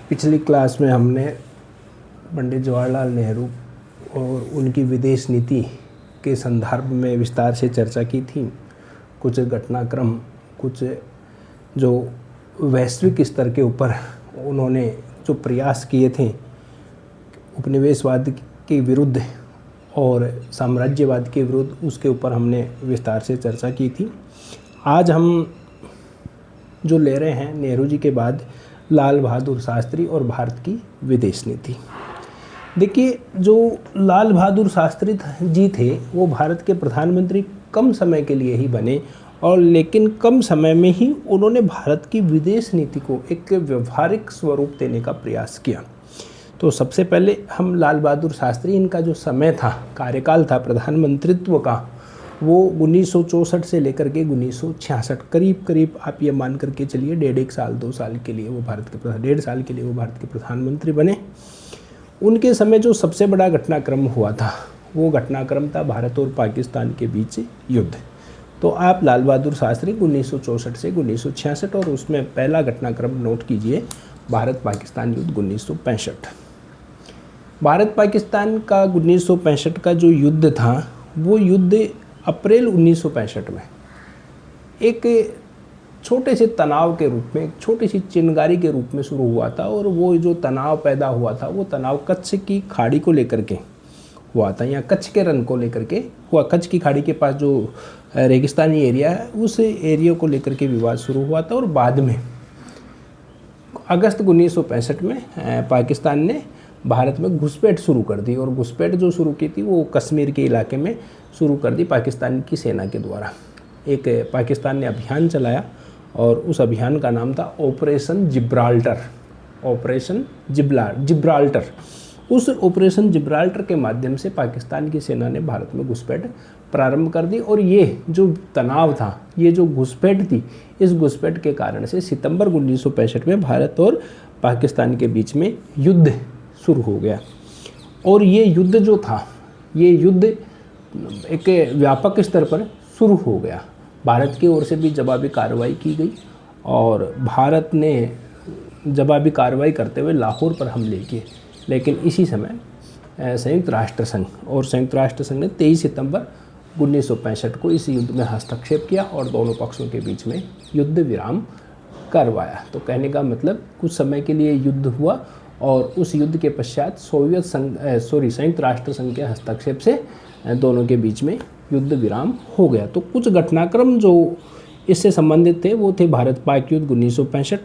पिछली क्लास में हमने पंडित जवाहरलाल नेहरू और उनकी विदेश नीति के संदर्भ में विस्तार से चर्चा की थी। कुछ घटनाक्रम, कुछ जो वैश्विक स्तर के ऊपर उन्होंने जो प्रयास किए थे उपनिवेशवाद के विरुद्ध और साम्राज्यवाद के विरुद्ध, उसके ऊपर हमने विस्तार से चर्चा की थी। आज हम जो ले रहे हैं नेहरू जी के बाद लाल बहादुर शास्त्री और भारत की विदेश नीति। देखिए, जो लाल बहादुर शास्त्री जी थे वो भारत के प्रधानमंत्री कम समय के लिए ही बने, और लेकिन कम समय में ही उन्होंने भारत की विदेश नीति को एक व्यवहारिक स्वरूप देने का प्रयास किया। तो सबसे पहले हम लाल बहादुर शास्त्री, इनका जो समय था, कार्यकाल था प्रधानमंत्रित्व का, वो 1964 से लेकर के 1966 करीब आप ये मान करके चलिए 1.5 साल 2 साल के लिए वो भारत के 1.5 साल के लिए वो भारत के प्रधानमंत्री बने। उनके समय जो सबसे बड़ा घटनाक्रम हुआ था वो घटनाक्रम था भारत और पाकिस्तान के बीच युद्ध। तो आप लाल बहादुर शास्त्री 1964 से 1966 और उसमें पहला घटनाक्रम नोट कीजिए, भारत पाकिस्तान युद्ध 1965। भारत पाकिस्तान का 1965 का जो युद्ध था वो युद्ध अप्रैल 1965 में एक छोटे से तनाव के रूप में, एक छोटी सी चिंगारी के रूप में शुरू हुआ था। और वो जो तनाव पैदा हुआ था वो तनाव कच्छ की खाड़ी को लेकर के हुआ था, या कच्छ के रन को लेकर के हुआ। कच्छ की खाड़ी के पास जो रेगिस्तानी एरिया है उस एरिया को लेकर के विवाद शुरू हुआ था। और बाद में अगस्त 1965 में पाकिस्तान ने भारत में घुसपैठ शुरू कर दी, और घुसपैठ जो शुरू की थी वो कश्मीर के इलाके में शुरू कर दी पाकिस्तान की सेना के द्वारा। एक पाकिस्तान ने अभियान चलाया और उस अभियान का नाम था ऑपरेशन जिब्राल्टर। Operation Gibraltar. उस ऑपरेशन जिब्राल्टर के माध्यम से पाकिस्तान की सेना ने भारत में घुसपैठ प्रारंभ कर दी। और ये जो तनाव था, ये जो घुसपैठ थी, इस घुसपैठ के कारण से सितंबर 1965 में भारत और पाकिस्तान के बीच में युद्ध शुरू हो गया। और ये युद्ध जो था, ये युद्ध एक व्यापक स्तर पर शुरू हो गया। भारत की ओर से भी जवाबी कार्रवाई की गई, और भारत ने जवाबी कार्रवाई करते हुए लाहौर पर हमले किए। लेकिन इसी समय संयुक्त राष्ट्र संघ ने 23 सितंबर 1965 को इस युद्ध में हस्तक्षेप किया और दोनों पक्षों के बीच में युद्ध विराम करवाया। तो कहने का मतलब कुछ समय के लिए युद्ध हुआ, और उस युद्ध के पश्चात संयुक्त राष्ट्र संघ के हस्तक्षेप से दोनों के बीच में युद्ध विराम हो गया। तो कुछ घटनाक्रम जो इससे संबंधित थे वो थे भारत पाक युद्ध 1965,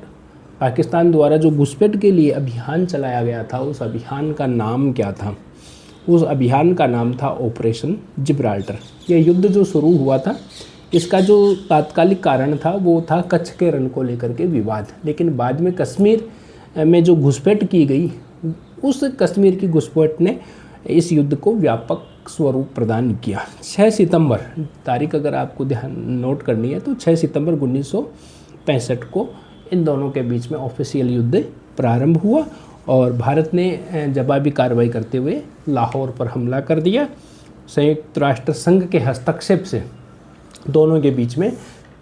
पाकिस्तान द्वारा जो घुसपैठ के लिए अभियान चलाया गया था, उस अभियान का नाम क्या था? उस अभियान का नाम था ऑपरेशन जिब्राल्टर। यह युद्ध जो शुरू हुआ था, इसका जो तात्कालिक कारण था वो था कच्छ के रण को लेकर के विवाद। लेकिन बाद में कश्मीर में जो घुसपैठ की गई, उस कश्मीर की घुसपैठ ने इस युद्ध को व्यापक स्वरूप प्रदान किया। 6 सितंबर तारीख अगर आपको ध्यान नोट करनी है तो 6 सितंबर 1965 को इन दोनों के बीच में ऑफिशियल युद्ध प्रारंभ हुआ, और भारत ने जवाबी कार्रवाई करते हुए लाहौर पर हमला कर दिया। संयुक्त राष्ट्र संघ के हस्तक्षेप से दोनों के बीच में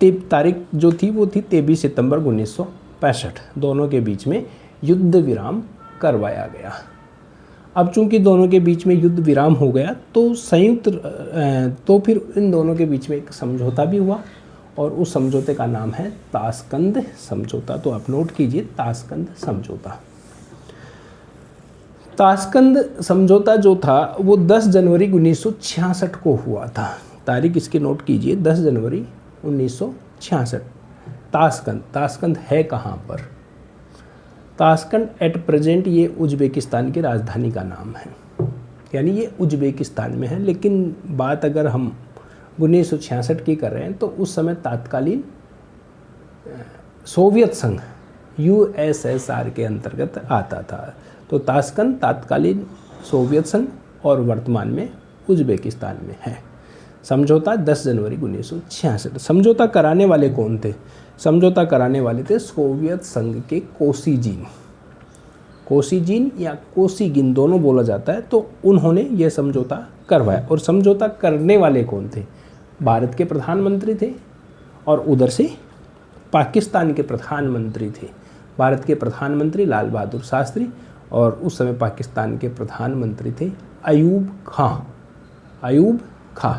तारीख जो थी वो थी 23 सितंबर 1965। दोनों के बीच में युद्ध विराम करवाया गया। अब चूंकि दोनों के बीच में युद्ध विराम हो गया तो फिर इन दोनों के बीच में एक समझौता भी हुआ, और उस समझौते का नाम है ताशकंद समझौता। तो आप नोट कीजिए, ताशकंद समझौता। ताशकंद समझौता जो था वो 10 जनवरी 1966 को हुआ था। तारीख इसकी नोट कीजिए, 10 जनवरी 1966। ताशकंद है कहाँ पर? ताशकंद एट प्रेजेंट ये उज्बेकिस्तान की राजधानी का नाम है, यानी ये उज्बेकिस्तान में है। लेकिन बात अगर हम 1966 की कर रहे हैं तो उस समय तात्कालीन सोवियत संघ USSR के अंतर्गत आता था। तो ताशकंद तात्कालीन सोवियत संघ और वर्तमान में उज्बेकिस्तान में है। समझौता 10 जनवरी 1966। समझौता कराने वाले कौन थे? समझौता कराने वाले थे सोवियत संघ के कोसिजिन या कोसिगिन दोनों बोला जाता है, तो उन्होंने यह समझौता करवाया। और समझौता करने वाले कौन थे? भारत के प्रधानमंत्री थे और उधर से पाकिस्तान के प्रधानमंत्री थे। भारत के प्रधानमंत्री लाल बहादुर शास्त्री और उस समय पाकिस्तान के प्रधानमंत्री थे अयूब खां।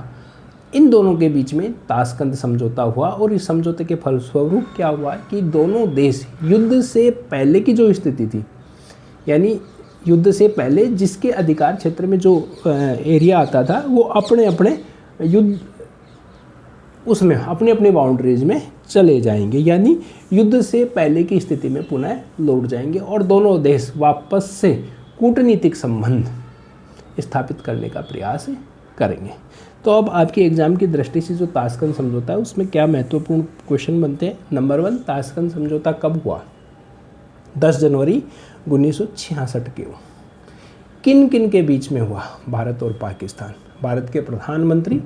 इन दोनों के बीच में ताशकंद समझौता हुआ और इस समझौते के फलस्वरूप क्या हुआ कि दोनों देश युद्ध से पहले की जो स्थिति थी, यानी युद्ध से पहले जिसके अधिकार क्षेत्र में जो एरिया आता था, वो अपने अपने युद्ध उसमें अपने अपने बाउंड्रीज में चले जाएंगे, यानी युद्ध से पहले की स्थिति में पुनः लौट जाएंगे और दोनों देश वापस से कूटनीतिक संबंध स्थापित करने का प्रयास करेंगे। तो अब आपके एग्जाम की दृष्टि से जो ताशकंद समझौता है उसमें क्या महत्वपूर्ण क्वेश्चन बनते हैं। नंबर 1, ताशकंद समझौता कब हुआ? 10 जनवरी 1966 के। किन किन के बीच में हुआ? भारत और पाकिस्तान। भारत के प्रधानमंत्री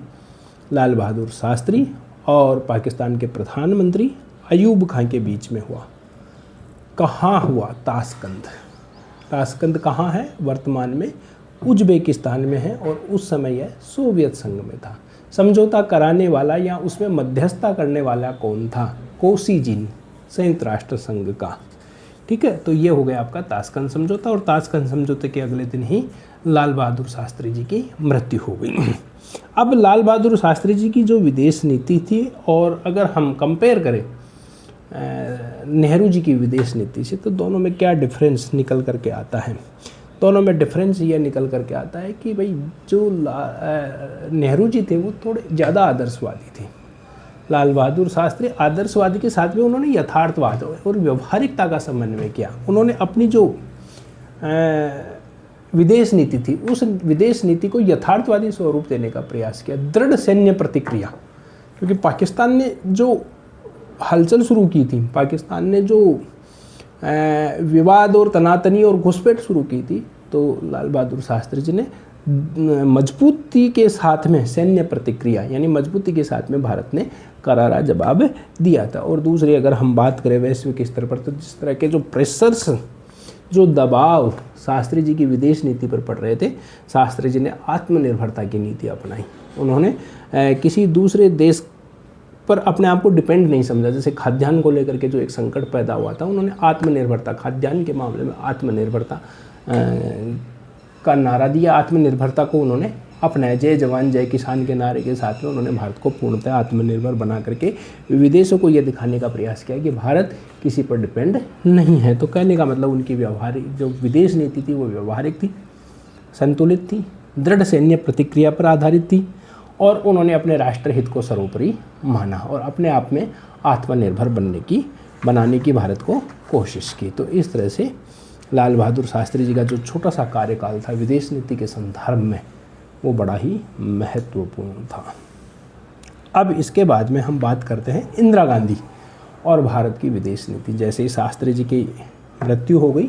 लाल बहादुर शास्त्री और पाकिस्तान के प्रधानमंत्री अयूब खां के बीच में हुआ। कहाँ हुआ ताशकंद? ताशकंद कहाँ है? वर्तमान में उज्बेकिस्तान में है और उस समय यह सोवियत संघ में था। समझौता कराने वाला या उसमें मध्यस्थता करने वाला कौन था? कोसिजिन, संयुक्त राष्ट्र संघ का। ठीक है, तो ये हो गया आपका ताशकंद समझौता। और ताशकंद समझौते के अगले दिन ही लाल बहादुर शास्त्री जी की मृत्यु हो गई। अब लाल बहादुर शास्त्री जी की जो विदेश नीति थी, और अगर हम कंपेयर करें नेहरू जी की विदेश नीति से, तो दोनों में क्या डिफरेंस निकल करके आता है? दोनों में डिफरेंस ये निकल करके आता है कि भाई जो नेहरू जी थे वो थोड़े ज़्यादा आदर्शवादी थे। लाल बहादुर शास्त्री आदर्शवादी के साथ में उन्होंने यथार्थवाद और व्यवहारिकता का समन्वय किया। उन्होंने अपनी जो विदेश नीति थी, उस विदेश नीति को यथार्थवादी स्वरूप देने का प्रयास किया। दृढ़ सैन्य प्रतिक्रिया, क्योंकि पाकिस्तान ने जो हलचल शुरू की थी, पाकिस्तान ने जो विवाद और तनातनी और घुसपैठ शुरू की थी, तो लाल बहादुर शास्त्री जी ने मजबूती के साथ में सैन्य प्रतिक्रिया, यानी मजबूती के साथ में भारत ने करारा जवाब दिया था। और दूसरी अगर हम बात करें वैश्विक स्तर पर, तो जिस तरह के जो प्रेशर्स, जो दबाव शास्त्री जी की विदेश नीति पर पड़ रहे थे, शास्त्री जी ने आत्मनिर्भरता की नीति अपनाई। उन्होंने किसी दूसरे देश पर अपने आप को डिपेंड नहीं समझा। जैसे खाद्यान्न को लेकर के जो एक संकट पैदा हुआ था, उन्होंने आत्मनिर्भरता, खाद्यान्न के मामले में आत्मनिर्भरता का नारा दिया। आत्मनिर्भरता को उन्होंने अपनाया। जय जवान जय किसान के नारे के साथ में उन्होंने भारत को पूर्णतः आत्मनिर्भर बना करके विदेशों को यह दिखाने का प्रयास किया कि भारत किसी पर डिपेंड नहीं है। तो कहने का मतलब उनकी व्यवहारिक जो विदेश नीति थी वो व्यवहारिक थी, संतुलित थी, दृढ़ सैन्य प्रतिक्रिया पर आधारित थी, और उन्होंने अपने राष्ट्रहित को सर्वोपरि माना और अपने आप में आत्मनिर्भर बनाने की भारत को कोशिश की। तो इस तरह से लाल बहादुर शास्त्री जी का जो छोटा सा कार्यकाल था विदेश नीति के संदर्भ में, वो बड़ा ही महत्वपूर्ण था। अब इसके बाद में हम बात करते हैं इंदिरा गांधी और भारत की विदेश नीति। जैसे ही शास्त्री जी की मृत्यु हो गई,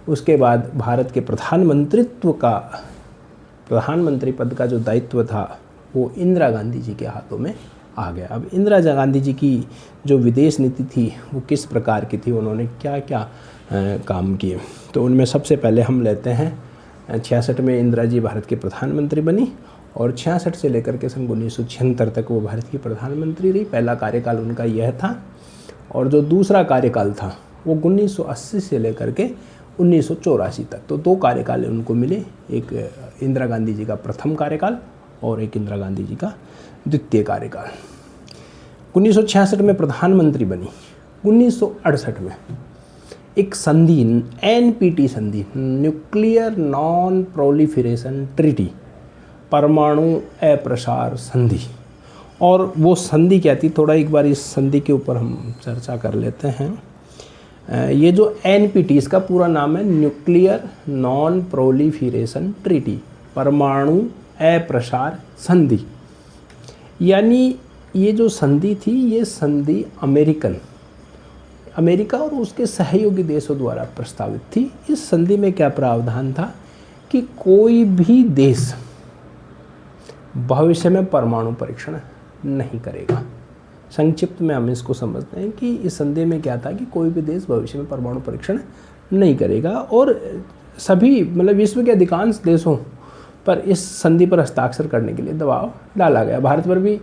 उसके बाद भारत के प्रधानमंत्री पद का जो दायित्व था वो इंदिरा गांधी जी के हाथों में आ गया। अब इंदिरा गांधी जी की जो विदेश नीति थी वो किस प्रकार की थी, उन्होंने क्या क्या काम किए, तो उनमें सबसे पहले हम लेते हैं 66 में इंदिरा जी भारत की प्रधानमंत्री बनी और 66 से लेकर के सन 1976 तक वो भारत की प्रधानमंत्री रही। पहला कार्यकाल उनका यह था, और जो दूसरा कार्यकाल था वो 1980 से लेकर के 1984 तक, तो 2 कार्यकाल उनको मिले। एक इंदिरा गांधी जी का प्रथम कार्यकाल और एक इंदिरा गांधी जी का द्वितीय कार्यकाल। 1966 में प्रधानमंत्री बनी। 1968 में एक संधि, NPT संधि, न्यूक्लियर नॉन प्रोलिफरेशन ट्रीटी, परमाणु अप्रसार संधि। और वो संधि क्या थी, थोड़ा एक बार इस संधि के ऊपर हम चर्चा कर लेते हैं। ये जो NPT, इसका पूरा नाम है न्यूक्लियर नॉन प्रोलिफरेशन ट्रीटी, परमाणु अप्रसार संधि। यानी ये जो संधि थी, ये संधि अमेरिका और उसके सहयोगी देशों द्वारा प्रस्तावित थी। इस संधि में क्या प्रावधान था कि कोई भी देश भविष्य में परमाणु परीक्षण नहीं करेगा। संक्षिप्त में हम इसको समझते हैं कि इस संधि में क्या था कि कोई भी देश भविष्य में परमाणु परीक्षण नहीं करेगा। और सभी मतलब विश्व के अधिकांश देशों पर इस संधि पर हस्ताक्षर करने के लिए दबाव डाला गया। भारत पर भी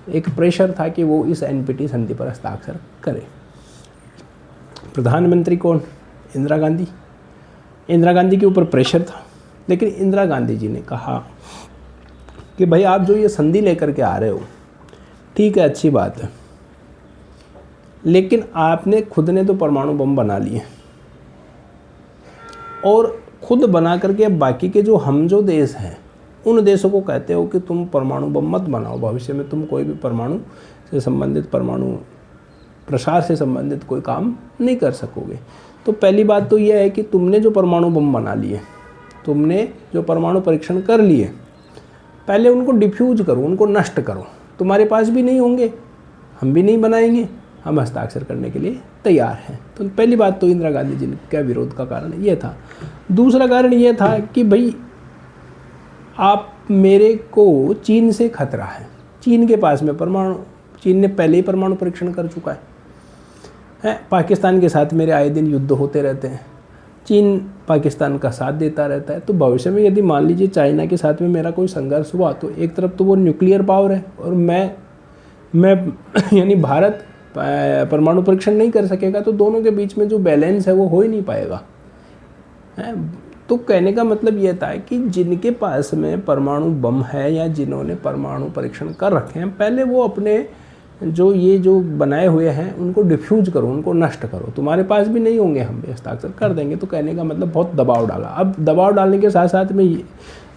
एक प्रेशर था कि वो इस एनपीटी संधि पर हस्ताक्षर करे। प्रधानमंत्री कौन? इंदिरा गांधी। इंदिरा गांधी के ऊपर प्रेशर था, लेकिन इंदिरा गांधी जी ने कहा कि भाई आप जो ये संधि लेकर के आ रहे हो, ठीक है, अच्छी बात है, लेकिन आपने खुद ने तो परमाणु बम बना लिए, और खुद बना करके बाकी के जो देश हैं उन देशों को कहते हो कि तुम परमाणु बम मत बनाओ, भविष्य में तुम कोई भी परमाणु से संबंधित, परमाणु प्रसार से संबंधित कोई काम नहीं कर सकोगे। तो पहली बात तो यह है कि तुमने जो परमाणु बम बना लिए, तुमने जो परमाणु परीक्षण कर लिए, पहले उनको डिफ्यूज करो, उनको नष्ट करो। तुम्हारे पास भी नहीं होंगे, हम भी नहीं बनाएंगे, हम हस्ताक्षर करने के लिए तैयार हैं। तो पहली बात तो इंदिरा गांधी जी का विरोध का कारण ये था। दूसरा कारण ये था कि भाई आप मेरे को, चीन से खतरा है, चीन के पास में परमाणु, चीन ने पहले ही परमाणु परीक्षण कर चुका है। पाकिस्तान के साथ मेरे आए दिन युद्ध होते रहते हैं, चीन पाकिस्तान का साथ देता रहता है। तो भविष्य में यदि मान लीजिए चाइना के साथ में मेरा कोई संघर्ष हुआ, तो एक तरफ तो वो न्यूक्लियर पावर है और मैं यानी भारत परमाणु परीक्षण नहीं कर सकेगा, तो दोनों के बीच में जो बैलेंस है वो हो ही नहीं पाएगा। तो कहने का मतलब ये था कि जिनके पास में परमाणु बम है या जिन्होंने परमाणु परीक्षण कर रखे हैं, पहले वो अपने जो बनाए हुए हैं उनको डिफ्यूज करो, उनको नष्ट करो। तुम्हारे पास भी नहीं होंगे, हम भी हस्ताक्षर कर देंगे। तो कहने का मतलब बहुत दबाव डाला। अब दबाव डालने के साथ साथ में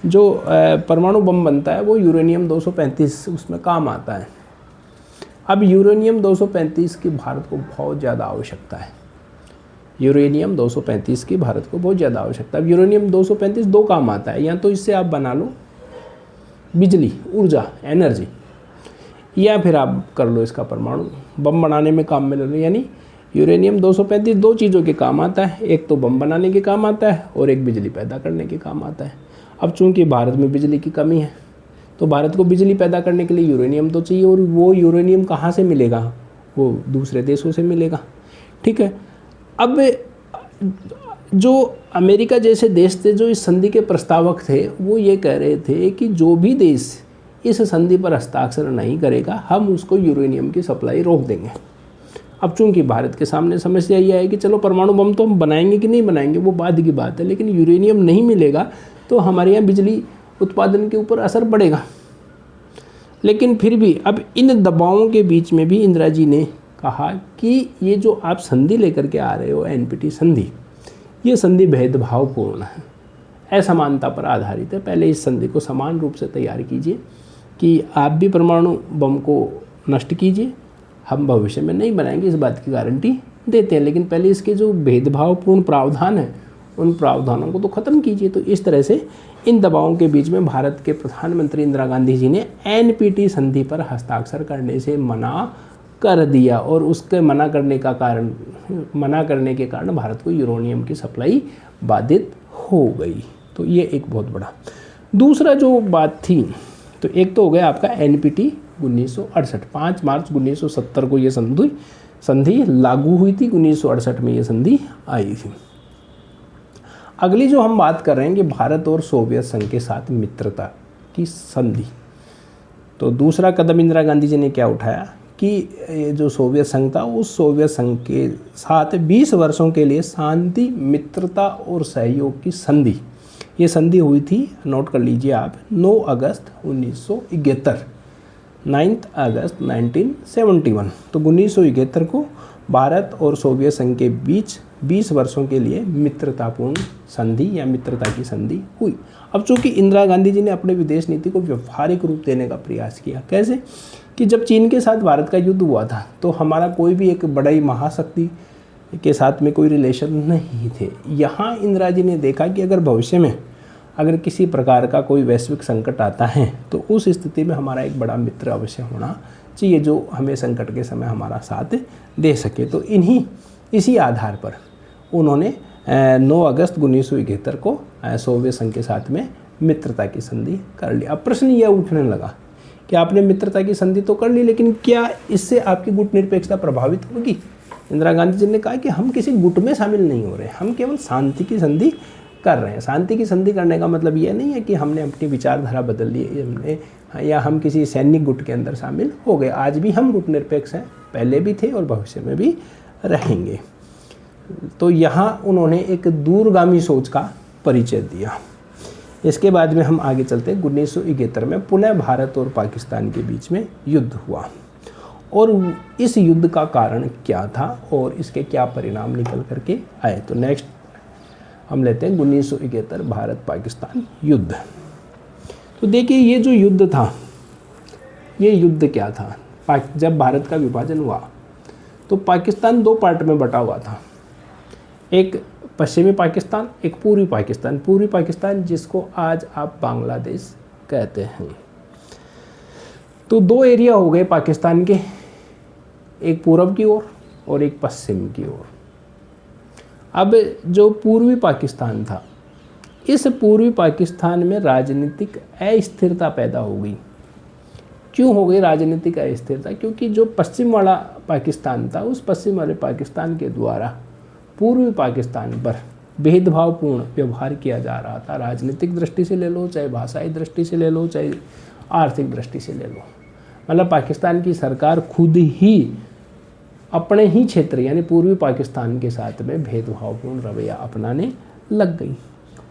जो परमाणु बम बनता है वो यूरेनियम 235 उसमें काम आता है। अब यूरेनियम 235 की भारत को बहुत ज़्यादा आवश्यकता है। यूरेनियम 235 की भारत को बहुत ज़्यादा आवश्यकता है। अब यूरेनियम 235 दो काम आता है, या तो इससे आप बना लो बिजली, ऊर्जा, एनर्जी, या फिर आप कर लो इसका परमाणु बम बनाने में काम में ले लो। यानी यूरेनियम 235 दो चीज़ों के काम आता है, एक तो बम बनाने के काम आता है और एक बिजली पैदा करने के काम आता है। अब चूंकि भारत में बिजली की कमी है, तो भारत को बिजली पैदा करने के लिए यूरेनियम तो चाहिए, और वो यूरेनियम कहाँ से मिलेगा? वो दूसरे देशों से मिलेगा। ठीक है। अब जो अमेरिका जैसे देश थे जो इस संधि के प्रस्तावक थे, वो ये कह रहे थे कि जो भी देश इस संधि पर हस्ताक्षर नहीं करेगा, हम उसको यूरेनियम की सप्लाई रोक देंगे। अब चूंकि भारत के सामने समस्या यह है कि चलो परमाणु बम तो हम बनाएंगे कि नहीं बनाएंगे वो बाद की बात है, लेकिन यूरेनियम नहीं मिलेगा तो हमारे यहाँ बिजली उत्पादन के ऊपर असर पड़ेगा। लेकिन फिर भी अब इन दबावों के बीच में भी इंदिरा जी ने कहा कि ये जो आप संधि लेकर के आ रहे हो, एनपीटी संधि, ये संधि भेदभावपूर्ण है, असमानता पर आधारित है। पहले इस संधि को समान रूप से तैयार कीजिए कि आप भी परमाणु बम को नष्ट कीजिए, हम भविष्य में नहीं बनाएंगे, इस बात की गारंटी देते हैं, लेकिन पहले इसके जो भेदभावपूर्ण प्रावधान हैं उन प्रावधानों को तो ख़त्म कीजिए। तो इस तरह से इन दबावों के बीच में भारत के प्रधानमंत्री इंदिरा गांधी जी ने एनपीटी संधि पर हस्ताक्षर करने से मना कर दिया, और उसके मना करने के कारण भारत को यूरेनियम की सप्लाई बाधित हो गई। तो ये एक बहुत बड़ा। दूसरा जो बात थी, तो एक तो हो गया आपका एनपीटी 1968, 5 मार्च 1970 को ये संधि लागू हुई थी, 1968 में ये संधि आई थी। अगली जो हम बात कर रहे हैं कि भारत और सोवियत संघ के साथ मित्रता की संधि। तो दूसरा कदम इंदिरा गांधी जी ने क्या उठाया कि जो सोवियत संघ था, उस सोवियत संघ के साथ 20 वर्षों के लिए शांति, मित्रता और सहयोग की संधि, ये संधि हुई थी, नोट कर लीजिए आप, 9 अगस्त 1971, 9 अगस्त 1971। तो 1971 को भारत और सोवियत संघ के बीच 20 वर्षों के लिए मित्रतापूर्ण संधि या मित्रता की संधि हुई। अब चूंकि इंदिरा गांधी जी ने अपने विदेश नीति को व्यवहारिक रूप देने का प्रयास किया, कैसे कि जब चीन के साथ भारत का युद्ध हुआ था तो हमारा कोई भी एक बड़ी महाशक्ति के साथ में कोई रिलेशन नहीं थे। यहाँ इंदिरा जी ने देखा कि अगर भविष्य में अगर किसी प्रकार का कोई वैश्विक संकट आता है तो उस स्थिति में हमारा एक बड़ा मित्र अवश्य होना चाहिए जो हमें संकट के समय हमारा साथ दे सके। तो इसी आधार पर उन्होंने 9 अगस्त 1971 को सोवियत संघ के साथ में मित्रता की संधि कर ली। अब प्रश्न यह उठने लगा कि आपने मित्रता की संधि तो कर ली, लेकिन क्या इससे आपकी गुट निरपेक्षता प्रभावित होगी? इंदिरा गांधी जी ने कहा कि हम किसी गुट में शामिल नहीं हो रहे, हम केवल शांति की संधि कर रहे हैं। शांति की संधि करने का मतलब ये नहीं है कि हमने अपनी विचारधारा बदल ली हमने, या हम किसी सैनिक गुट के अंदर शामिल हो गए। आज भी हम गुट निरपेक्ष हैं, पहले भी थे और भविष्य में भी रहेंगे। तो यहाँ उन्होंने एक दूरगामी सोच का परिचय दिया। इसके बाद में हम आगे चलते हैं। 1971 में पुनः भारत और पाकिस्तान के बीच में युद्ध हुआ, और इस युद्ध का कारण क्या था और इसके क्या परिणाम निकल करके आए। तो नेक्स्ट हम लेते हैं 1971 भारत पाकिस्तान युद्ध। तो देखिए ये जो युद्ध था, ये युद्ध क्या था। जब भारत का विभाजन हुआ तो पाकिस्तान दो पार्ट में बटा हुआ था, एक पश्चिमी पाकिस्तान, एक पूर्वी पाकिस्तान। पूर्वी पाकिस्तान जिसको आज आप बांग्लादेश कहते हैं। तो दो एरिया हो गए पाकिस्तान के, एक पूरब की ओर और एक पश्चिम की ओर। अब जो पूर्वी पाकिस्तान था, इस पूर्वी पाकिस्तान में राजनीतिक अस्थिरता पैदा हो गई। क्यों हो गई राजनीतिक अस्थिरता? क्योंकि जो पश्चिम वाला पाकिस्तान था, उस पश्चिम वाले पाकिस्तान के द्वारा पूर्वी पाकिस्तान पर भेदभावपूर्ण व्यवहार किया जा रहा था। राजनीतिक दृष्टि से ले लो, चाहे भाषाई दृष्टि से ले लो, चाहे आर्थिक दृष्टि से ले लो। मतलब पाकिस्तान की सरकार खुद ही अपने ही क्षेत्र यानी पूर्वी पाकिस्तान के साथ में भेदभावपूर्ण रवैया अपनाने लग गई।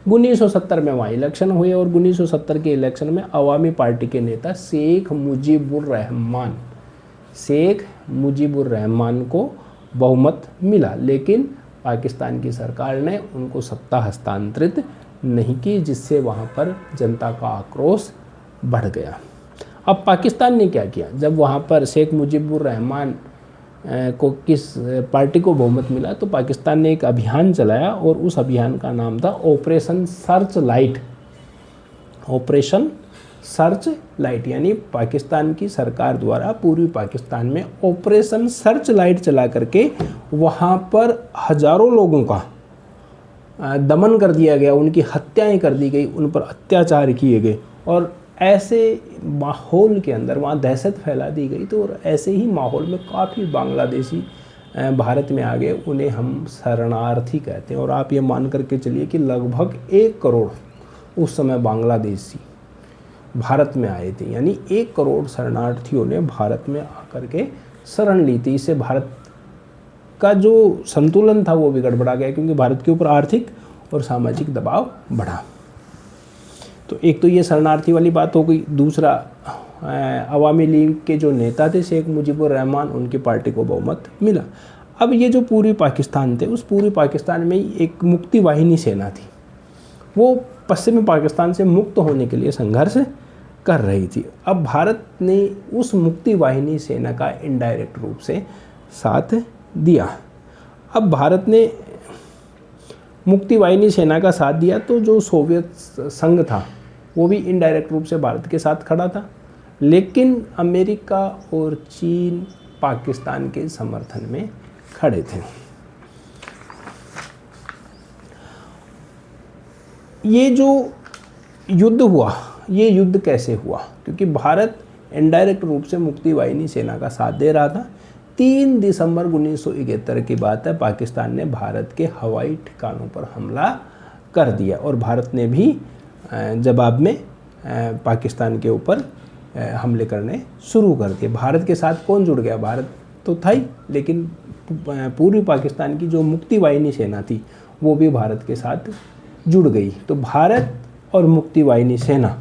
1970 में वहाँ इलेक्शन हुए और 1970 के इलेक्शन में अवामी पार्टी के नेता शेख मुजीबुर रहमान को बहुमत मिला, लेकिन पाकिस्तान की सरकार ने उनको सत्ता हस्तांतरित नहीं की, जिससे वहाँ पर जनता का आक्रोश बढ़ गया। अब पाकिस्तान ने क्या किया, जब वहाँ पर शेख मुजीबुर रहमान को किस पार्टी को बहुमत मिला, तो पाकिस्तान ने एक अभियान चलाया और उस अभियान का नाम था operation search light. Operation search light यानी पाकिस्तान की सरकार द्वारा पूर्वी पाकिस्तान में ऑपरेशन सर्च लाइट चला करके वहाँ पर हजारों लोगों का दमन कर दिया गया, उनकी हत्याएं कर दी गई, उन पर अत्याचार किए गए, और ऐसे माहौल के अंदर वहाँ दहशत फैला दी गई। तो ऐसे ही माहौल में काफ़ी बांग्लादेशी भारत में आ गए, उन्हें हम शरणार्थी कहते हैं। और आप ये मान करके चलिए कि लगभग 1 करोड़ उस समय बांग्लादेशी भारत में आए थे, यानी 1 करोड़ शरणार्थियों ने भारत में आकर के शरण ली थी। इससे भारत का जो संतुलन था वो भी गड़बड़ा गया, क्योंकि भारत के ऊपर आर्थिक और सामाजिक दबाव बढ़ा। तो एक तो ये शरणार्थी वाली बात हो गई। दूसरा, अवामी लीग के जो नेता थे शेख मुजीबुर रहमान, उनकी पार्टी को बहुमत मिला। अब ये जो पूर्वी पाकिस्तान थे, उस पूर्वी पाकिस्तान में एक मुक्ति वाहिनी सेना थी, वो पश्चिमी पाकिस्तान से मुक्त होने के लिए संघर्ष कर रही थी। अब भारत ने उस मुक्ति वाहिनी सेना का इनडायरेक्ट रूप से साथ दिया। अब भारत ने मुक्ति वाहिनी सेना का साथ दिया, तो जो सोवियत संघ था वो भी इनडायरेक्ट रूप से भारत के साथ खड़ा था, लेकिन अमेरिका और चीन पाकिस्तान के समर्थन में खड़े थे। ये जो युद्ध हुआ, ये युद्ध कैसे हुआ? क्योंकि भारत इनडायरेक्ट रूप से मुक्ति वाहिनी सेना का साथ दे रहा था। 3 दिसंबर 1971 की बात है, पाकिस्तान ने भारत के हवाई ठिकानों पर हमला कर दिया और भारत ने भी जवाब में पाकिस्तान के ऊपर हमले करने शुरू कर दिए। भारत के साथ कौन जुड़ गया? भारत तो था ही, लेकिन पूर्वी पाकिस्तान की जो मुक्ति वाहिनी सेना थी वो भी भारत के साथ जुड़ गई। तो भारत और मुक्ति वाहिनी सेना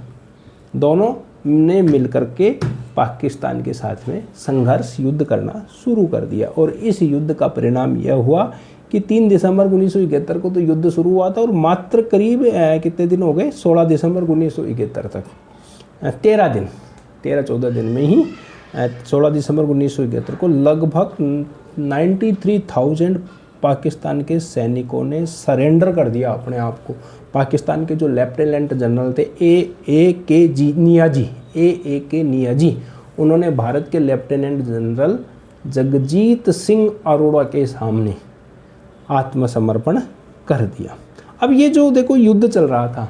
दोनों ने मिलकर के पाकिस्तान के साथ में संघर्ष युद्ध करना शुरू कर दिया। और इस युद्ध का परिणाम यह हुआ कि 3 दिसंबर 1971 को तो युद्ध शुरू हुआ था और मात्र करीब कितने दिन हो गए, 16 दिसंबर 1971 तक 13-14 दिन में ही 16 दिसंबर 1971 को लगभग 93,000 पाकिस्तान के सैनिकों ने सरेंडर कर दिया अपने आप को। पाकिस्तान के जो लेफ्टिनेंट जनरल थे ए के नियाजी, उन्होंने भारत के लेफ्टिनेंट जनरल जगजीत सिंह अरोड़ा के सामने आत्मसमर्पण कर दिया। अब ये जो देखो युद्ध चल रहा था,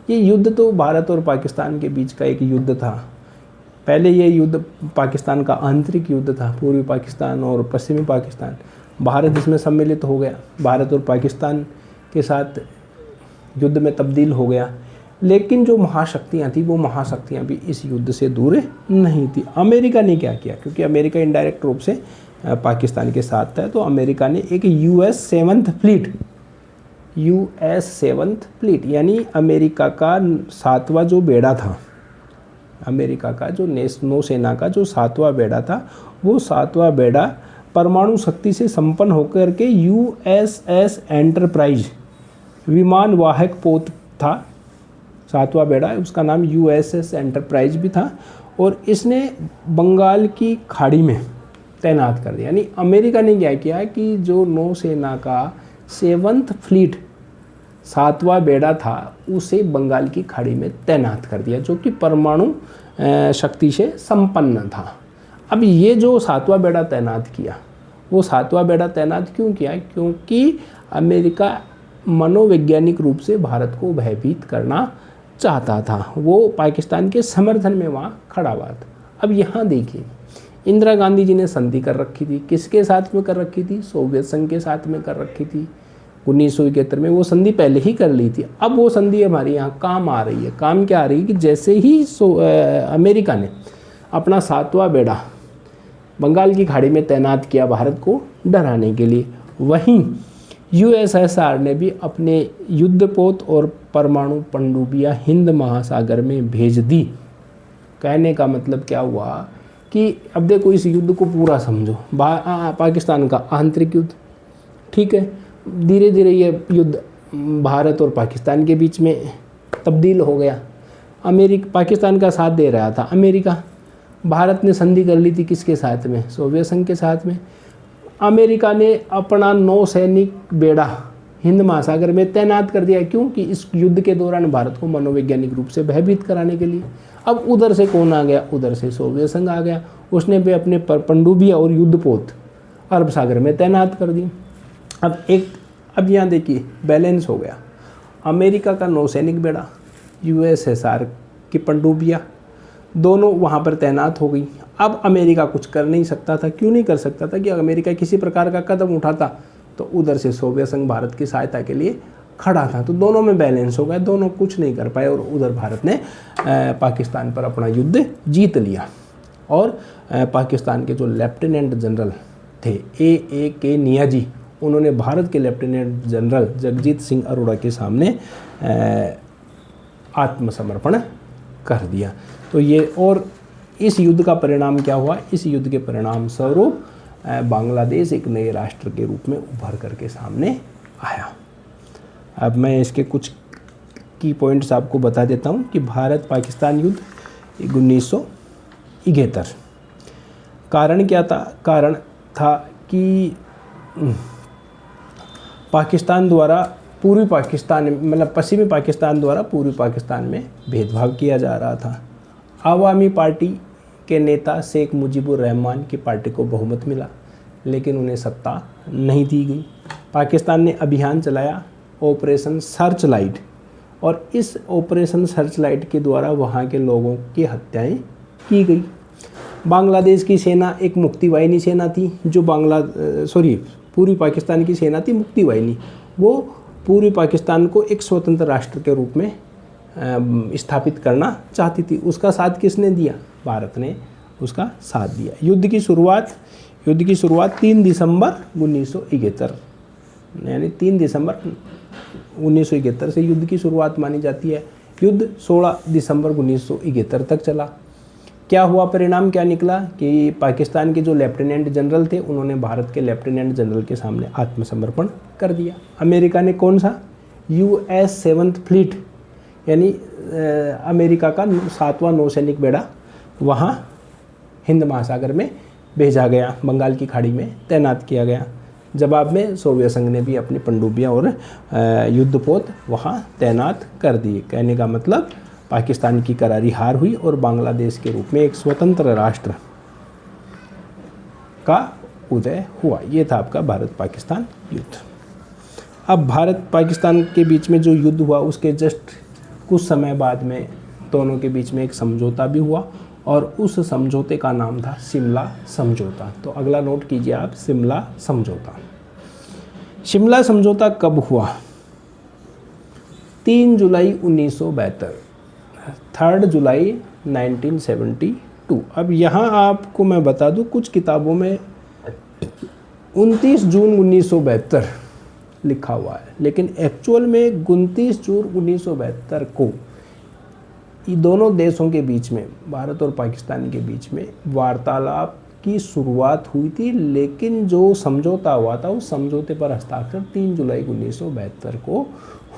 ये युद्ध तो भारत और पाकिस्तान के बीच का एक युद्ध था। पहले ये युद्ध पाकिस्तान का आंतरिक युद्ध था, पूर्वी पाकिस्तान और पश्चिमी पाकिस्तान। भारत इसमें सम्मिलित हो गया, भारत और पाकिस्तान के साथ युद्ध में तब्दील हो गया। लेकिन जो महाशक्तियाँ थी वो महाशक्तियाँ भी इस युद्ध से दूर नहीं थी। अमेरिका ने क्या किया, क्योंकि अमेरिका इनडायरेक्ट रूप से पाकिस्तान के साथ था, तो अमेरिका ने एक US 7th फ्लीट यानी अमेरिका का 7वां जो बेड़ा था, अमेरिका का जो नौसेना का जो 7वां बेड़ा था, वो 7वां बेड़ा परमाणु शक्ति से संपन्न होकर के USS एंटरप्राइज विमान वाहक पोत था। 7वां बेड़ा, उसका नाम USS एंटरप्राइज भी था, और इसने बंगाल की खाड़ी में तैनात कर दिया। यानी अमेरिका ने क्या किया कि जो नौसेना का 7th फ्लीट 7वां बेड़ा था उसे बंगाल की खाड़ी में तैनात कर दिया, जो कि परमाणु शक्ति से संपन्न था। अब ये जो 7वां बेड़ा तैनात किया, वो 7वां बेड़ा तैनात क्यों किया? क्योंकि अमेरिका मनोवैज्ञानिक रूप से भारत को भयभीत करना चाहता था। वो पाकिस्तान के समर्थन में वहाँ खड़ा हुआ था। अब यहाँ देखिए, इंदिरा गांधी जी ने संधि कर रखी थी, किसके साथ में कर रखी थी? सोवियत संघ के साथ में कर रखी थी। 1971 में वो संधि पहले ही कर ली थी। अब वो संधि हमारे यहाँ काम आ रही है। काम क्या आ रही है कि जैसे ही अमेरिका ने अपना 7वां बेड़ा बंगाल की खाड़ी में तैनात किया भारत को डराने के लिए, वहीं USSR ने भी अपने युद्धपोत और परमाणु पनडुब्बियां हिंद महासागर में भेज दी। कहने का मतलब क्या हुआ कि अब देखो, इस युद्ध को पूरा समझो। पाकिस्तान का आंतरिक युद्ध, ठीक है, धीरे धीरे ये युद्ध भारत और पाकिस्तान के बीच में तब्दील हो गया। पाकिस्तान का साथ दे रहा था अमेरिका। भारत ने संधि कर ली थी किसके साथ में? सोवियत संघ के साथ में। अमेरिका ने अपना नौसैनिक बेड़ा हिंद महासागर में तैनात कर दिया। क्यों? कि इस युद्ध के दौरान भारत को मनोवैज्ञानिक रूप से भयभीत कराने के लिए। अब उधर से कौन आ गया? उधर से सोवियत संघ आ गया। उसने भी अपने पनडुब्बियां और युद्धपोत अरब सागर में तैनात कर दी। अब यहाँ देखिए, बैलेंस हो गया। अमेरिका का नौसैनिक बेड़ा, USSR की पनडुब्बियां, दोनों वहाँ पर तैनात हो गई। अब अमेरिका कुछ कर नहीं सकता था। क्यों नहीं कर सकता था? कि अमेरिका किसी प्रकार का कदम उठाता तो उधर से सोवियत संघ भारत की सहायता के लिए खड़ा था, तो दोनों में बैलेंस हो गया। दोनों कुछ नहीं कर पाए और उधर भारत ने पाकिस्तान पर अपना युद्ध जीत लिया। और पाकिस्तान के जो लेफ्टिनेंट जनरल थे A.A.K. नियाजी, उन्होंने भारत के लेफ्टिनेंट जनरल जगजीत सिंह अरोड़ा के सामने आत्मसमर्पण कर दिया। तो ये, और इस युद्ध का परिणाम क्या हुआ? इस युद्ध के परिणाम स्वरूप बांग्लादेश एक नए राष्ट्र के रूप में उभर करके सामने आया। अब मैं इसके कुछ की पॉइंट्स आपको बता देता हूँ कि भारत पाकिस्तान युद्ध 1971, कारण क्या था? कारण था कि पाकिस्तान द्वारा पूर्वी पाकिस्तान, मतलब पश्चिमी पाकिस्तान द्वारा पूर्वी पाकिस्तान में भेदभाव किया जा रहा था। आवामी पार्टी के नेता शेख मुजीबुर रहमान की पार्टी को बहुमत मिला, लेकिन उन्हें सत्ता नहीं दी गई। पाकिस्तान ने अभियान चलाया ऑपरेशन सर्च लाइट, और इस ऑपरेशन सर्च लाइट के द्वारा वहाँ के लोगों की हत्याएं की गई। बांग्लादेश की सेना एक मुक्ति वाहिनी सेना थी, जो पूर्वी पाकिस्तान की सेना थी मुक्ति वाहिनी। वो पूर्वी पाकिस्तान को एक स्वतंत्र राष्ट्र के रूप में स्थापित करना चाहती थी। उसका साथ किसने दिया? भारत ने उसका साथ दिया। युद्ध की शुरुआत 3 दिसंबर 1971, यानी 3 दिसंबर 1971 से युद्ध की शुरुआत मानी जाती है। युद्ध 16 दिसंबर 1971 तक चला। क्या हुआ? परिणाम क्या निकला कि पाकिस्तान के जो लेफ्टिनेंट जनरल थे, उन्होंने भारत के लेफ्टिनेंट जनरल के सामने आत्मसमर्पण कर दिया। अमेरिका ने कौन सा? US 7th फ्लीट, यानी अमेरिका का 7वां नौसैनिक बेड़ा वहाँ हिंद महासागर में भेजा गया, बंगाल की खाड़ी में तैनात किया गया। जवाब में सोवियत संघ ने भी अपनी पनडुब्बियां और युद्धपोत वहाँ तैनात कर दिए। कहने का मतलब पाकिस्तान की करारी हार हुई और बांग्लादेश के रूप में एक स्वतंत्र राष्ट्र का उदय हुआ। ये था आपका भारत पाकिस्तान युद्ध। अब भारत पाकिस्तान के बीच में जो युद्ध हुआ, उसके जस्ट कुछ समय बाद में दोनों के बीच में एक समझौता भी हुआ, और उस समझौते का नाम था शिमला समझौता। तो अगला नोट कीजिए आप, शिमला समझौता। शिमला समझौता कब हुआ? 3 जुलाई 1972, 3 जुलाई 1972। अब यहाँ आपको मैं बता दूँ, कुछ किताबों में 29 जून 1972 लिखा हुआ है, लेकिन एक्चुअल में 29 जून 1972 को ये दोनों देशों के बीच में, भारत और पाकिस्तान के बीच में वार्तालाप की शुरुआत हुई थी, लेकिन जो समझौता हुआ था उस समझौते पर हस्ताक्षर 3 जुलाई 1972 को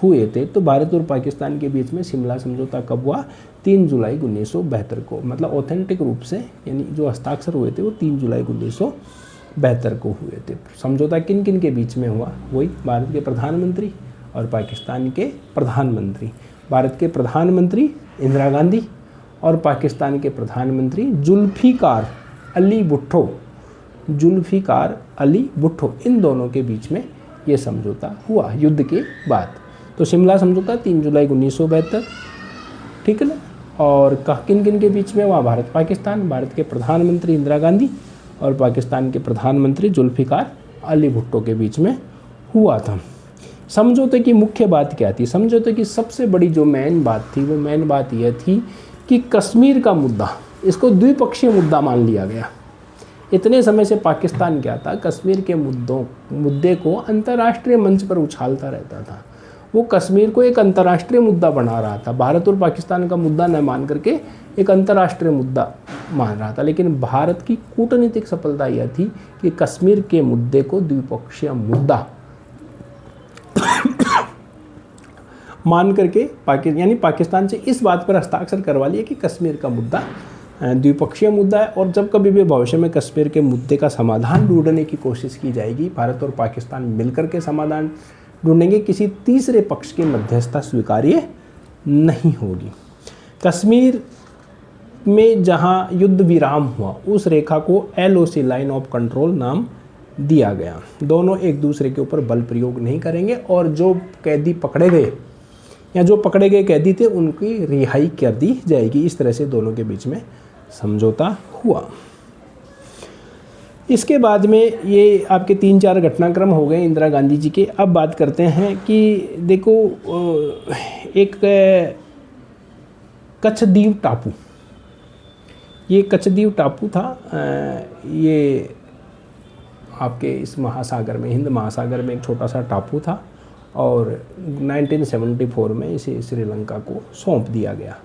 हुए थे। तो भारत और पाकिस्तान के बीच में शिमला समझौता कब हुआ? 3 जुलाई 1972 को, मतलब ऑथेंटिक रूप से, यानी जो हस्ताक्षर हुए थे वो 3 जुलाई 1972 को हुए थे। समझौता किन किन के बीच में हुआ? वही भारत के प्रधानमंत्री और पाकिस्तान के प्रधानमंत्री। भारत के प्रधानमंत्री इंदिरा गांधी और पाकिस्तान के प्रधानमंत्री जुल्फिकार अली भुट्टो, जुल्फिकार अली भुट्टो, इन दोनों के बीच में ये समझौता हुआ युद्ध के बाद। तो शिमला समझौता 3 जुलाई 1972, ठीक है ना। और किन किन के बीच में हुआ? भारत पाकिस्तान, भारत के प्रधानमंत्री इंदिरा गांधी और पाकिस्तान के प्रधानमंत्री जुल्फिकार अली भुट्टो के बीच में हुआ था। समझौते की मुख्य बात क्या थी? समझौते की सबसे बड़ी जो मेन बात थी, वो मेन बात यह थी कि कश्मीर का मुद्दा, इसको द्विपक्षीय मुद्दा मान लिया गया। इतने समय से पाकिस्तान क्या था, कश्मीर के मुद्दे को अंतर्राष्ट्रीय मंच पर उछालता रहता था। वो कश्मीर को एक अंतर्राष्ट्रीय मुद्दा बना रहा था, भारत और पाकिस्तान का मुद्दा न मान करके एक अंतर्राष्ट्रीय मुद्दा मान रहा था। लेकिन भारत की कूटनीतिक सफलता यह थी कि कश्मीर के मुद्दे को द्विपक्षीय मुद्दा मान करके यानी पाकिस्तान से इस बात पर हस्ताक्षर करवा लिया कि कश्मीर का मुद्दा द्विपक्षीय मुद्दा है, और जब कभी भी भविष्य में कश्मीर के मुद्दे का समाधान ढूंढने की कोशिश की जाएगी, भारत और पाकिस्तान मिलकर के समाधान ढूंढेंगे, किसी तीसरे पक्ष की मध्यस्थता स्वीकार्य नहीं होगी। कश्मीर में जहां युद्ध विराम हुआ उस रेखा को LOC, लाइन ऑफ कंट्रोल, नाम दिया गया। दोनों एक दूसरे के ऊपर बल प्रयोग नहीं करेंगे, और जो कैदी पकड़े गए या जो पकड़े गए कैदी थे उनकी रिहाई कर दी जाएगी। इस तरह से दोनों के बीच में समझौता हुआ। इसके बाद में ये आपके 3-4 घटनाक्रम हो गए इंदिरा गांधी जी के। अब बात करते हैं कि देखो, एक कच्छद्वीप टापू, ये कच्छद्वीप टापू था, ये आपके इस महासागर में, हिंद महासागर में एक छोटा सा टापू था, और 1974 में इसे श्रीलंका को सौंप दिया गया।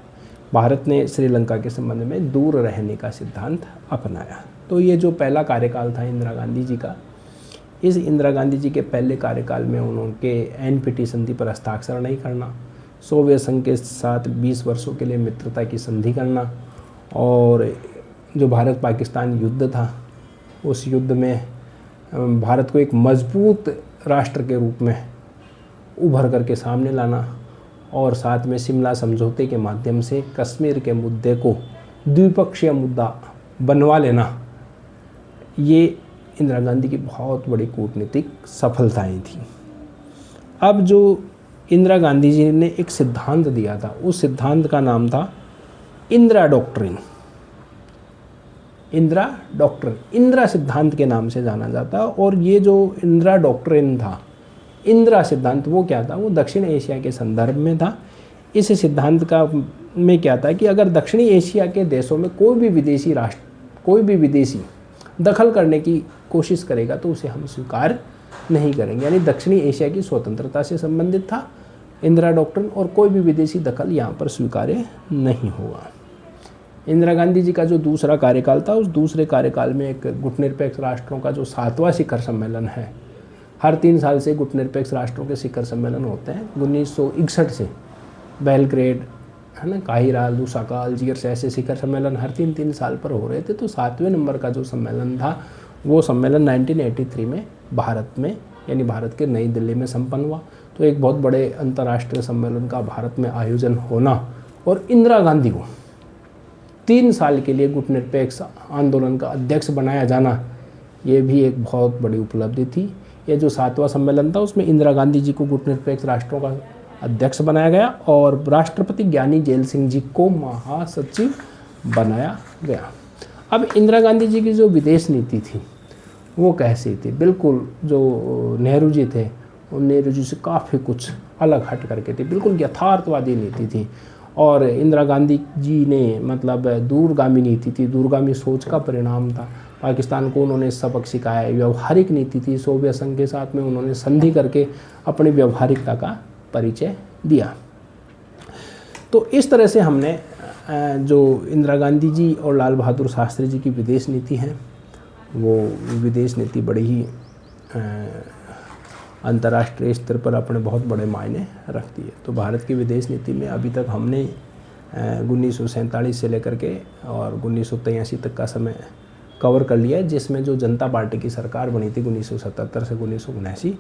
भारत ने श्रीलंका के संबंध में दूर रहने का सिद्धांत अपनाया। तो ये जो पहला कार्यकाल था इंदिरा गांधी जी का, इस इंदिरा गांधी जी के पहले कार्यकाल में उनके NPT संधि पर हस्ताक्षर नहीं करना, सोवियत संघ के साथ 20 वर्षों के लिए मित्रता की संधि करना, और जो भारत पाकिस्तान युद्ध था उस युद्ध में भारत को एक मजबूत राष्ट्र के रूप में उभर करके सामने लाना, और साथ में शिमला समझौते के माध्यम से कश्मीर के मुद्दे को द्विपक्षीय मुद्दा बनवा लेना, ये इंदिरा गांधी की बहुत बड़ी कूटनीतिक सफलताएं थी। अब जो इंदिरा गांधी जी ने एक सिद्धांत दिया था, उस सिद्धांत का नाम था इंदिरा डॉक्ट्रिन। इंदिरा डॉक्ट्रिन, इंदिरा सिद्धांत के नाम से जाना जाता है। और ये जो इंदिरा डॉक्ट्रिन था, इंदिरा सिद्धांत, वो क्या था? वो दक्षिण एशिया के संदर्भ में था। इस सिद्धांत का में क्या था कि अगर दक्षिणी एशिया के देशों में कोई भी विदेशी दखल करने की कोशिश करेगा तो उसे हम स्वीकार नहीं करेंगे। यानी दक्षिणी एशिया की स्वतंत्रता से संबंधित था इंदिरा डॉक्ट्रिन, और कोई भी विदेशी दखल यहाँ पर स्वीकार्य नहीं होगा। इंदिरा गांधी जी का जो दूसरा कार्यकाल था, उस दूसरे कार्यकाल में एक गुटनिरपेक्ष राष्ट्रों का जो 7वां शिखर सम्मेलन है, हर 3 साल से गुटनिरपेक्ष राष्ट्रों के शिखर सम्मेलन होते हैं। 1961 से बेलग्रेड, है ना, काहिरा, लुसाका, अल्जीयर्स, ऐसे शिखर सम्मेलन हर 3-3 साल पर हो रहे थे। तो 7वें नंबर का जो सम्मेलन था, वो सम्मेलन 1983 में भारत में, यानी भारत के नई दिल्ली में संपन्न हुआ। तो एक बहुत बड़े अंतर्राष्ट्रीय सम्मेलन का भारत में आयोजन होना और इंदिरा गांधी को 3 साल के लिए गुटनिरपेक्ष आंदोलन का अध्यक्ष बनाया जाना, ये भी एक बहुत बड़ी उपलब्धि थी। ये जो 7वां सम्मेलन था, उसमें इंदिरा गांधी जी को गुटनिरपेक्ष राष्ट्रों का अध्यक्ष बनाया गया, और राष्ट्रपति ज्ञानी जैल सिंह जी को महासचिव बनाया गया। अब इंदिरा गांधी जी की जो विदेश नीति थी वो कैसी थी? बिल्कुल जो नेहरू जी थे उन नेहरू जी से काफ़ी कुछ अलग हट करके थी, बिल्कुल यथार्थवादी नीति थी। और इंदिरा गांधी जी ने मतलब दूरगामी नीति थी, दूरगामी सोच का परिणाम था। पाकिस्तान को उन्होंने सबक सिखाया, व्यवहारिक नीति थी। सोवियत संघ के साथ में उन्होंने संधि करके अपनी व्यवहारिकता का परिचय दिया। तो इस तरह से हमने जो इंदिरा गांधी जी और लाल बहादुर शास्त्री जी की विदेश नीति है, वो विदेश नीति बड़ी ही अंतर्राष्ट्रीय स्तर पर अपने बहुत बड़े मायने रखती है। तो भारत की विदेश नीति में अभी तक हमने 1947 से लेकर के और 1983 तक का समय कवर कर लिया है, जिसमें जो जनता पार्टी की सरकार बनी थी 1977 से 1979,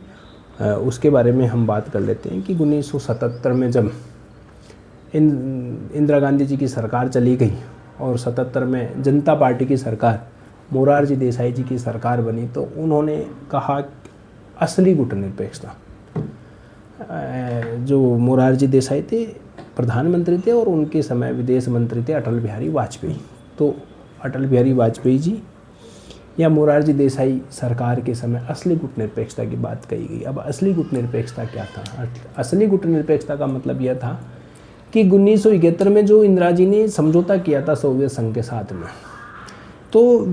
उसके बारे में हम बात कर लेते हैं कि 1977 में जब इंदिरा गांधी जी की सरकार चली गई और 77 में जनता पार्टी की सरकार मोरारजी देसाई जी की सरकार बनी, तो उन्होंने कहा असली गुटनिरपेक्षता, जो मोरारजी देसाई थे प्रधानमंत्री थे और उनके समय विदेश मंत्री थे अटल बिहारी वाजपेयी। तो अटल बिहारी वाजपेयी जी या मोरारजी देसाई सरकार के समय असली गुटनिरपेक्षता की बात कही गई। अब असली गुटनिरपेक्षता क्या था? असली गुटनिरपेक्षता का मतलब यह था कि 1971 में जो इंदिरा जी ने समझौता किया था सोवियत संघ के साथ में, तो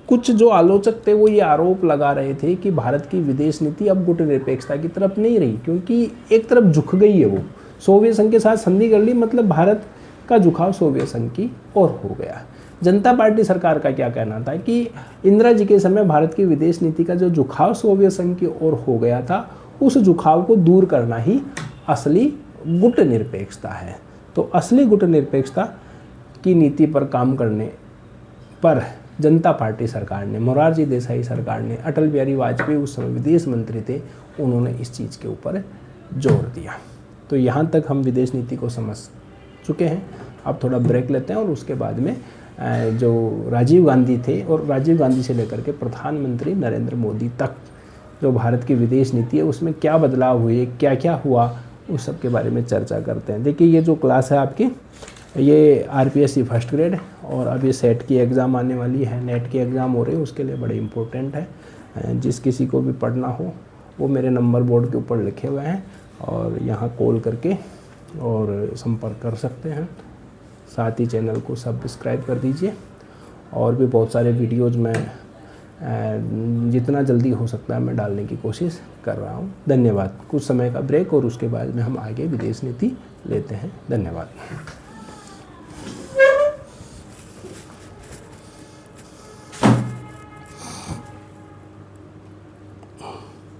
कुछ जो आलोचक थे वो ये आरोप लगा रहे थे कि भारत की विदेश नीति अब गुटनिरपेक्षता की तरफ नहीं रही, क्योंकि एक तरफ झुक गई है। वो सोवियत संघ के साथ संधि कर ली, मतलब भारत का झुकाव सोवियत संघ की ओर हो गया। जनता पार्टी सरकार का क्या कहना था कि इंदिरा जी के समय भारत की विदेश नीति का जो झुकाव सोवियत संघ की ओर हो गया था, उस झुकाव को दूर करना ही असली गुटनिरपेक्षता है। तो असली गुटनिरपेक्षता की नीति पर काम करने पर जनता पार्टी सरकार ने, मोरारजी देसाई सरकार ने, अटल बिहारी वाजपेयी उस समय विदेश मंत्री थे, उन्होंने इस चीज़ के ऊपर जोर दिया। तो यहाँ तक हम विदेश नीति को समझ चुके हैं। अब थोड़ा ब्रेक लेते हैं और उसके बाद में जो राजीव गांधी थे और राजीव गांधी से लेकर के प्रधानमंत्री नरेंद्र मोदी तक जो भारत की विदेश नीति है उसमें क्या बदलाव हुए, क्या क्या हुआ, उस सब के बारे में चर्चा करते हैं। देखिए ये जो क्लास है आपकी, ये RPSC फर्स्ट ग्रेड है और अब ये सेट की एग्ज़ाम आने वाली है, नेट की एग्ज़ाम हो रही है, उसके लिए बड़े इम्पोर्टेंट है। जिस किसी को भी पढ़ना हो वो मेरे नंबर बोर्ड के ऊपर लिखे हुए हैं और यहाँ कॉल करके और संपर्क कर सकते हैं। साथ ही चैनल को सब्सक्राइब कर दीजिए। और भी बहुत सारे वीडियोज़ मैं जितना जल्दी हो सकता है मैं डालने की कोशिश कर रहा हूँ। धन्यवाद। कुछ समय का ब्रेक और उसके बाद में हम आगे विदेश नीति लेते हैं। धन्यवाद।